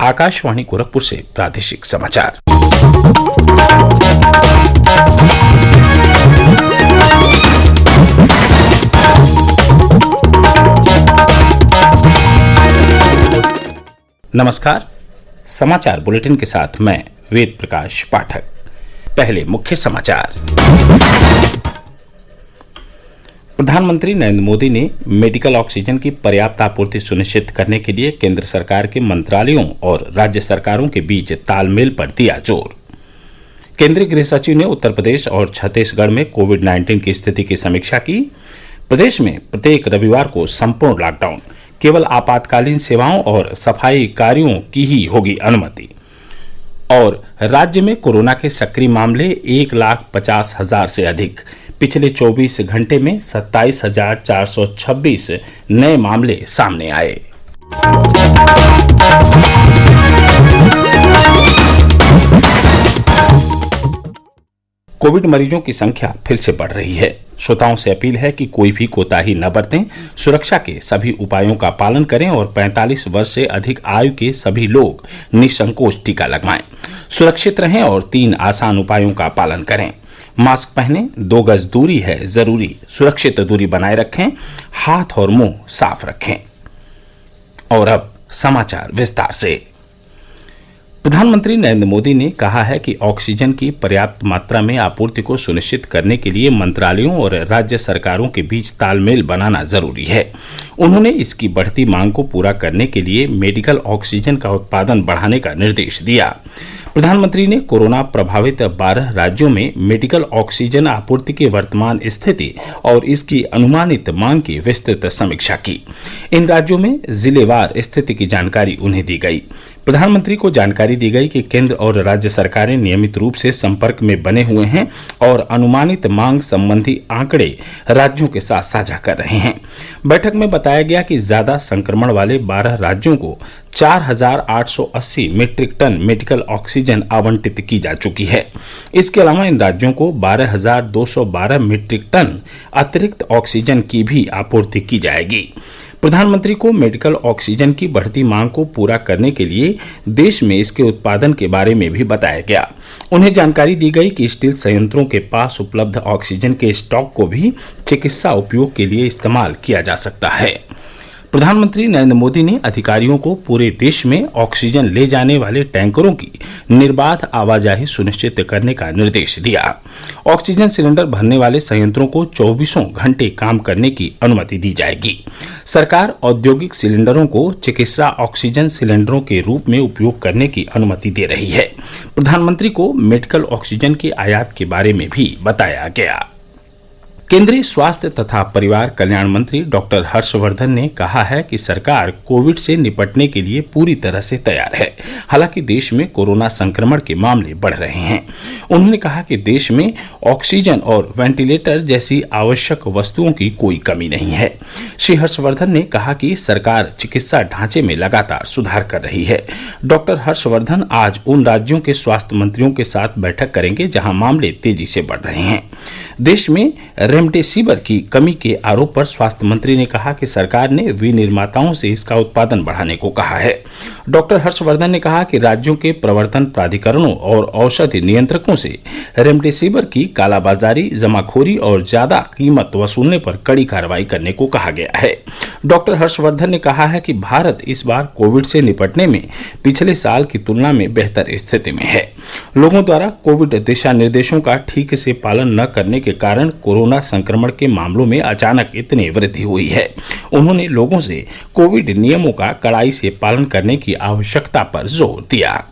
आकाशवाणी गोरखपुर से प्रादेशिक समाचार। नमस्कार, समाचार बुलेटिन के साथ मैं वेद प्रकाश पाठक। पहले मुख्य समाचार। प्रधानमंत्री नरेंद्र मोदी ने मेडिकल ऑक्सीजन की पर्याप्त आपूर्ति सुनिश्चित करने के लिए केंद्र सरकार के मंत्रालयों और राज्य सरकारों के बीच तालमेल पर दिया जोर। केंद्रीय गृह सचिव ने उत्तर प्रदेश और छत्तीसगढ़ में कोविड-19 की स्थिति की समीक्षा की। प्रदेश में प्रत्येक रविवार को संपूर्ण लॉकडाउन, केवल आपातकालीन सेवाओं और सफाई कार्यों की ही होगी अनुमति। और राज्य में कोरोना के सक्रिय मामले 1,50,000 से अधिक। पिछले 24 घंटे में 27,426 नए मामले सामने आए। कोविड मरीजों की संख्या फिर से बढ़ रही है। श्रोताओं से अपील है कि कोई भी कोताही न बरतें, सुरक्षा के सभी उपायों का पालन करें और 45 वर्ष से अधिक आयु के सभी लोग निसंकोच टीका लगवाएं। सुरक्षित रहें और 3 आसान उपायों का पालन करें। मास्क पहनें, 2 गज दूरी है जरूरी, सुरक्षित दूरी बनाए रखें, हाथ और मुंह साफ रखें। और अब समाचार विस्तार से। प्रधानमंत्री नरेंद्र मोदी ने कहा है कि ऑक्सीजन की पर्याप्त मात्रा में आपूर्ति को सुनिश्चित करने के लिए मंत्रालयों और राज्य सरकारों के बीच तालमेल बनाना जरूरी है। उन्होंने इसकी बढ़ती मांग को पूरा करने के लिए मेडिकल ऑक्सीजन का उत्पादन बढ़ाने का निर्देश दिया। प्रधानमंत्री ने कोरोना प्रभावित 12 राज्यों में मेडिकल ऑक्सीजन आपूर्ति की वर्तमान स्थिति और इसकी अनुमानित मांग की विस्तृत समीक्षा की। इन राज्यों में जिलेवार स्थिति की जानकारी उन्हें दी गई। प्रधानमंत्री को जानकारी दी गई कि केंद्र और राज्य सरकारें नियमित रूप से संपर्क में बने हुए हैं और अनुमानित मांग संबंधी आंकड़े राज्यों के साथ साझा कर रहे हैं। बैठक में बताया गया कि ज्यादा संक्रमण वाले 12 राज्यों को 4,880 मीट्रिक टन मेडिकल ऑक्सीजन आवंटित की जा चुकी है। इसके अलावा इन राज्यों को 12,212 मीट्रिक टन अतिरिक्त ऑक्सीजन की भी आपूर्ति की जाएगी। प्रधानमंत्री को मेडिकल ऑक्सीजन की बढ़ती मांग को पूरा करने के लिए देश में इसके उत्पादन के बारे में भी बताया गया। उन्हें जानकारी दी गई कि स्टील संयंत्रों के पास उपलब्ध ऑक्सीजन के स्टॉक को भी चिकित्सा उपयोग के लिए इस्तेमाल किया जा सकता है। प्रधानमंत्री नरेंद्र मोदी ने अधिकारियों को पूरे देश में ऑक्सीजन ले जाने वाले टैंकरों की निर्बाध आवाजाही सुनिश्चित करने का निर्देश दिया। ऑक्सीजन सिलेंडर भरने वाले संयंत्रों को 24 घंटे काम करने की अनुमति दी जाएगी। सरकार औद्योगिक सिलेंडरों को चिकित्सा ऑक्सीजन सिलेंडरों के रूप में उपयोग करने की अनुमति दे रही है। प्रधानमंत्री को मेडिकल ऑक्सीजन की आयात के बारे में भी बताया गया। केंद्रीय स्वास्थ्य तथा परिवार कल्याण मंत्री डॉक्टर हर्षवर्धन ने कहा है कि सरकार कोविड से निपटने के लिए पूरी तरह से तैयार है। हालांकि देश में कोरोना संक्रमण के मामले बढ़ रहे हैं। उन्होंने कहा कि देश में ऑक्सीजन और वेंटिलेटर जैसी आवश्यक वस्तुओं की कोई कमी नहीं है। श्री हर्षवर्धन ने कहा कि सरकार चिकित्सा ढांचे में लगातार सुधार कर रही है। डॉक्टर हर्षवर्धन आज उन राज्यों के स्वास्थ्य मंत्रियों के साथ बैठक करेंगे जहां मामले तेजी से बढ़ रहे हैं। देश में रेमडेसिविर की कमी के आरोप पर स्वास्थ्य मंत्री ने कहा कि सरकार ने विनिर्माताओं से इसका उत्पादन बढ़ाने को कहा है। डॉक्टर हर्षवर्धन ने कहा कि राज्यों के प्रवर्तन प्राधिकरणों और औषधि नियंत्रकों से रेमडेसिविर की कालाबाजारी, जमाखोरी और ज्यादा कीमत वसूलने पर कड़ी कार्रवाई करने को कहा गया है। डॉक्टर हर्षवर्धन ने कहा है कि भारत इस बार कोविड से निपटने में पिछले साल की तुलना में बेहतर स्थिति में है। लोगों द्वारा कोविड दिशा निर्देशों का ठीक से पालन न करने के कारण कोरोना संक्रमण के मामलों में अचानक इतनी वृद्धि हुई है। उन्होंने लोगों से कोविड नियमों का कड़ाई से पालन करने की आवश्यकता पर जोर दिया।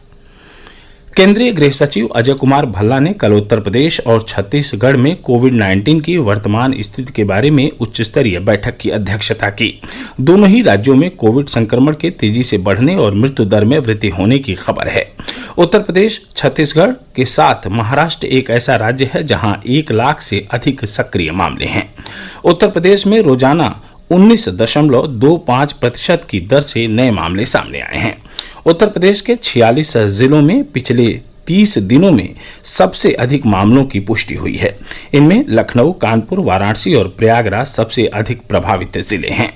केंद्रीय गृह सचिव अजय कुमार भल्ला ने कल उत्तर प्रदेश और छत्तीसगढ़ में कोविड-19 की वर्तमान स्थिति के बारे में उच्च स्तरीय बैठक की अध्यक्षता की। दोनों ही राज्यों में कोविड संक्रमण के तेजी से बढ़ने और मृत्यु दर में वृद्धि होने की खबर है। उत्तर प्रदेश, छत्तीसगढ़ के साथ महाराष्ट्र एक ऐसा राज्य है जहां 1 लाख से अधिक सक्रिय मामले हैं। उत्तर प्रदेश में रोजाना 19.25% की दर से नए मामले सामने आए हैं। उत्तर प्रदेश के 46 जिलों में पिछले 30 दिनों में सबसे अधिक मामलों की पुष्टि हुई है। इनमें लखनऊ, कानपुर, वाराणसी और प्रयागराज सबसे अधिक प्रभावित जिले हैं।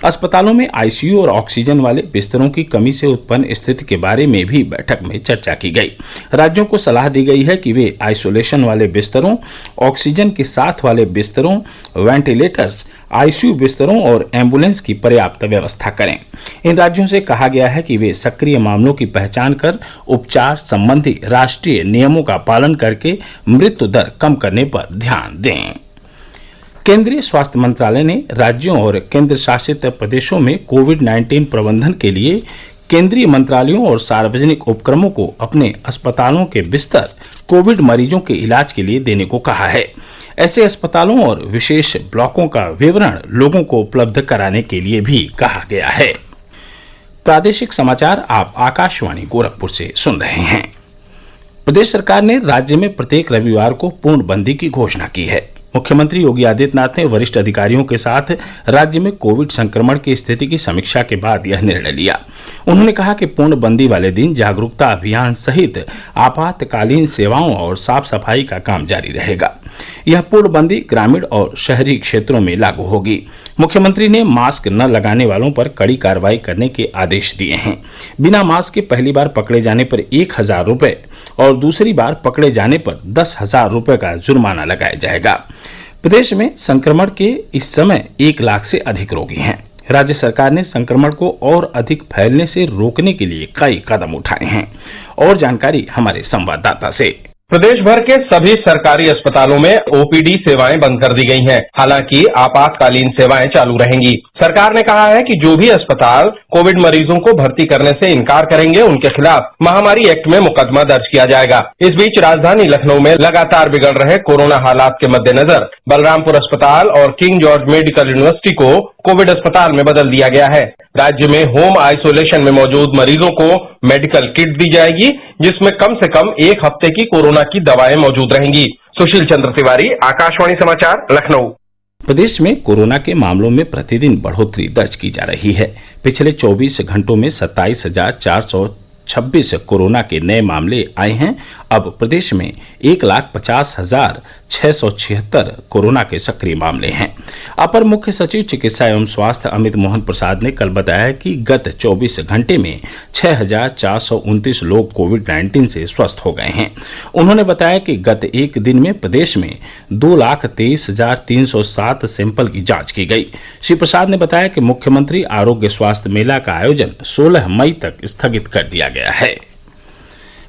अस्पतालों में आईसीयू और ऑक्सीजन वाले बिस्तरों की कमी से उत्पन्न स्थिति के बारे में भी बैठक में चर्चा की गई। राज्यों को सलाह दी गई है कि वे आइसोलेशन वाले बिस्तरों, ऑक्सीजन के साथ वाले बिस्तरों, वेंटिलेटर्स, आईसीयू बिस्तरों और एम्बुलेंस की पर्याप्त व्यवस्था करें। इन राज्यों से कहा गया है कि वे सक्रिय मामलों की पहचान कर उपचार संबंधी राष्ट्रीय नियमों का पालन करके मृत्यु दर कम करने पर ध्यान दें। केंद्रीय स्वास्थ्य मंत्रालय ने राज्यों और केंद्र शासित प्रदेशों में कोविड-19 प्रबंधन के लिए केंद्रीय मंत्रालयों और सार्वजनिक उपक्रमों को अपने अस्पतालों के बिस्तर कोविड मरीजों के इलाज के लिए देने को कहा है। ऐसे अस्पतालों और विशेष ब्लॉकों का विवरण लोगों को उपलब्ध कराने के लिए भी कहा गया है। प्रादेशिक समाचार आप आकाशवाणी गोरखपुर से सुन रहे हैं। प्रदेश सरकार ने राज्य में प्रत्येक रविवार को पूर्णबंदी की घोषणा की है। मुख्यमंत्री योगी आदित्यनाथ ने वरिष्ठ अधिकारियों के साथ राज्य में कोविड संक्रमण की स्थिति की समीक्षा के बाद यह निर्णय लिया। उन्होंने कहा कि पूर्णबंदी वाले दिन जागरूकता अभियान सहित आपातकालीन सेवाओं और साफ सफाई का काम जारी रहेगा। यह पूर्णबंदी ग्रामीण और शहरी क्षेत्रों में लागू होगी। मुख्यमंत्री ने मास्क न लगाने वालों पर कड़ी कार्रवाई करने के आदेश दिए हैं। बिना मास्क के पहली बार पकड़े जाने पर 1,000 रुपये और दूसरी बार पकड़े जाने पर 10,000 रुपये का जुर्माना लगाया जाएगा। प्रदेश में संक्रमण के इस समय 1 लाख से अधिक रोगी हैं। राज्य सरकार ने संक्रमण को और अधिक फैलने से रोकने के लिए कई कदम उठाए हैं। और जानकारी हमारे संवाददाता से। प्रदेश भर के सभी सरकारी अस्पतालों में ओपीडी सेवाएं बंद कर दी गई हैं। हालांकि आपातकालीन सेवाएं चालू रहेंगी। सरकार ने कहा है कि जो भी अस्पताल कोविड मरीजों को भर्ती करने से इनकार करेंगे, उनके खिलाफ महामारी एक्ट में मुकदमा दर्ज किया जाएगा। इस बीच राजधानी लखनऊ में लगातार बिगड़ रहे कोरोना हालात के मद्देनजर बलरामपुर अस्पताल और किंग जॉर्ज मेडिकल यूनिवर्सिटी को कोविड अस्पताल में बदल दिया गया है। राज्य में होम आइसोलेशन में मौजूद मरीजों को मेडिकल किट दी जाएगी, जिसमें कम से कम 1 हफ्ते की कोरोना की दवाएं मौजूद रहेंगी। सुशील चंद्र तिवारी, आकाशवाणी समाचार, लखनऊ। प्रदेश में कोरोना के मामलों में प्रतिदिन बढ़ोतरी दर्ज की जा रही है। पिछले 24 घंटों में 27,426 कोरोना के नए मामले आए हैं। अब प्रदेश में 1,50,676 कोरोना के सक्रिय मामले हैं। अपर मुख्य सचिव चिकित्सा एवं स्वास्थ्य अमित मोहन प्रसाद ने कल बताया कि गत 24 घंटे में 6,429 लोग कोविड-19 से स्वस्थ हो गए हैं। उन्होंने बताया कि गत एक दिन में प्रदेश में 2,23,307 सैंपल की जांच की गई। श्री प्रसाद ने बताया कि मुख्यमंत्री आरोग्य स्वास्थ्य मेला का आयोजन 16 मई तक स्थगित कर दिया गया है।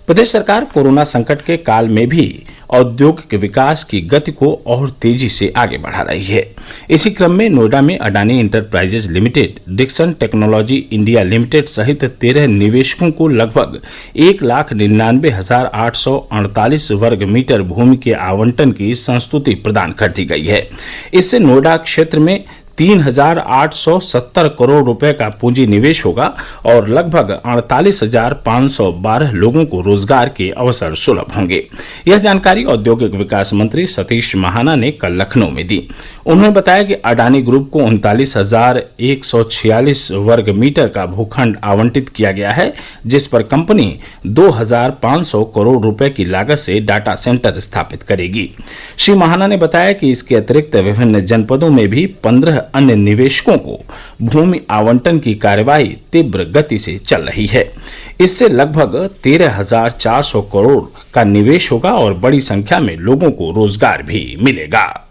प्रदेश सरकार कोरोना संकट के काल में भी औद्योगिक विकास की गति को और तेजी से आगे बढ़ा रही है। इसी क्रम में नोएडा में Adani enterprises limited, Dixon technology India limited सहित 13 निवेशकों को लगभग 1,99,848 वर्ग मीटर भूमि के आवंटन की संस्तुति प्रदान कर दी गई है। इससे नोएडा क्षेत्र में 3,870 करोड़ रुपए का पूंजी निवेश होगा और लगभग 48,512 लोगों को रोजगार के अवसर सुलभ होंगे। यह जानकारी औद्योगिक विकास मंत्री सतीश महाना ने कल लखनऊ में दी। उन्होंने बताया कि अडानी ग्रुप को 39,146 वर्ग मीटर का भूखंड आवंटित किया गया है, जिस पर कंपनी 2,500 करोड़ रुपए की लागत से डाटा सेंटर स्थापित करेगी। श्री महाना ने बताया कि इसके अतिरिक्त विभिन्न जनपदों में भी 15 अन्य निवेशकों को भूमि आवंटन की कार्यवाही तीव्र गति से चल रही है। इससे लगभग 13,400 करोड़ का निवेश होगा और बड़ी संख्या में लोगों को रोजगार भी मिलेगा।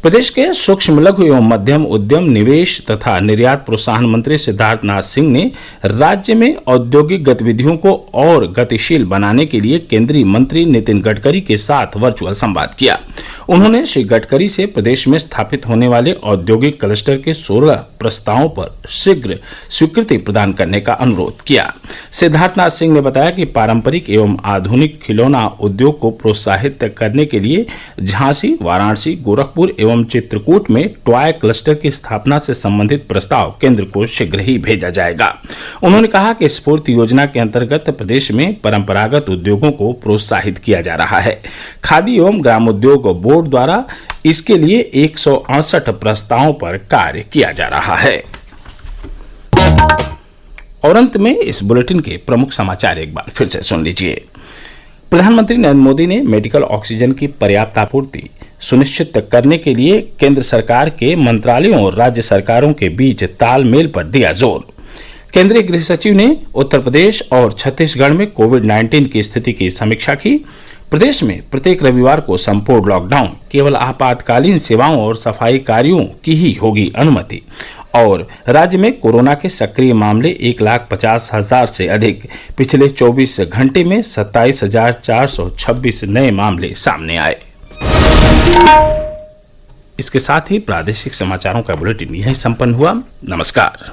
प्रदेश के सूक्ष्म लघु एवं मध्यम उद्यम, निवेश तथा निर्यात प्रोत्साहन मंत्री सिद्धार्थनाथ सिंह ने राज्य में औद्योगिक गतिविधियों को और गतिशील बनाने के लिए केंद्रीय मंत्री नितिन गडकरी के साथ वर्चुअल संवाद किया। उन्होंने श्री गडकरी से प्रदेश में स्थापित होने वाले औद्योगिक क्लस्टर के 16 प्रस्तावों पर शीघ्र स्वीकृति प्रदान करने का अनुरोध किया। सिद्धार्थनाथ सिंह ने बताया कि पारंपरिक एवं आधुनिक खिलौना उद्योग को प्रोत्साहित करने के लिए झांसी, वाराणसी, गोरखपुर एवं चित्रकूट में टॉय क्लस्टर की स्थापना से संबंधित प्रस्ताव केंद्र को शीघ्र ही भेजा जाएगा। उन्होंने कहा कि स्फूर्ति योजना के अंतर्गत प्रदेश में परंपरागत उद्योगों को प्रोत्साहित किया जा रहा है। खादी एवं ग्रामोद्योग बोर्ड द्वारा इसके लिए 168 प्रस्तावों पर कार्य किया जा रहा है। और अंत में इस बुलेटिन के प्रमुख समाचार एक बार फिर से सुन लीजिए। प्रधानमंत्री नरेंद्र मोदी ने मेडिकल ऑक्सीजन की पर्याप्त आपूर्ति सुनिश्चित करने के लिए केंद्र सरकार के मंत्रालयों और राज्य सरकारों के बीच तालमेल पर दिया जोर। केंद्रीय गृह सचिव ने उत्तर प्रदेश और छत्तीसगढ़ में कोविड-19 की स्थिति की समीक्षा की। प्रदेश में प्रत्येक रविवार को संपूर्ण लॉकडाउन, केवल आपातकालीन सेवाओं और सफाई कार्यों की ही होगी अनुमति। और राज्य में कोरोना के सक्रिय मामले 1,50,000 से अधिक। पिछले 24 घंटे में 27,426 नए मामले सामने आए। इसके साथ ही प्रादेशिक समाचारों का बुलेटिन यहीं संपन्न हुआ। नमस्कार।